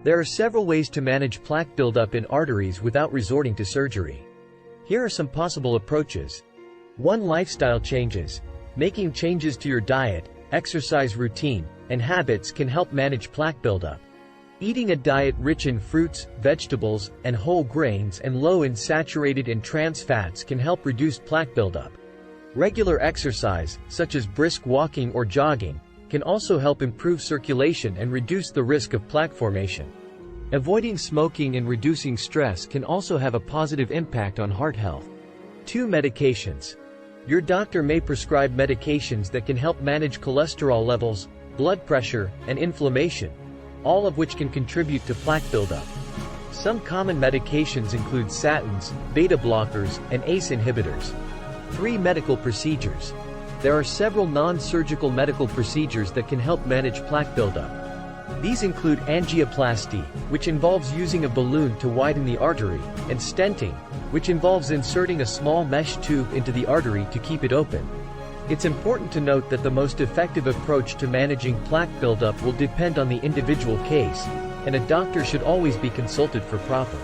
There are several ways to manage plaque buildup in arteries without resorting to surgery. Here are some possible approaches. 1. Lifestyle changes. Making changes to your diet, exercise routine, and habits can help manage plaque buildup. Eating a diet rich in fruits, vegetables, and whole grains and low in saturated and trans fats can help reduce plaque buildup. Regular exercise, such as brisk walking or jogging, can also help improve circulation and reduce the risk of plaque formation. Avoiding smoking and reducing stress can also have a positive impact on heart health. 2. Medications. Your doctor may prescribe medications that can help manage cholesterol levels, blood pressure, and inflammation, all of which can contribute to plaque buildup. Some common medications include statins, beta blockers, and ACE inhibitors. 3. Medical procedures. There are several non-surgical medical procedures that can help manage plaque buildup. These include angioplasty, which involves using a balloon to widen the artery, and stenting, which involves inserting a small mesh tube into the artery to keep it open. It's important to note that the most effective approach to managing plaque buildup will depend on the individual case, and a doctor should always be consulted for proper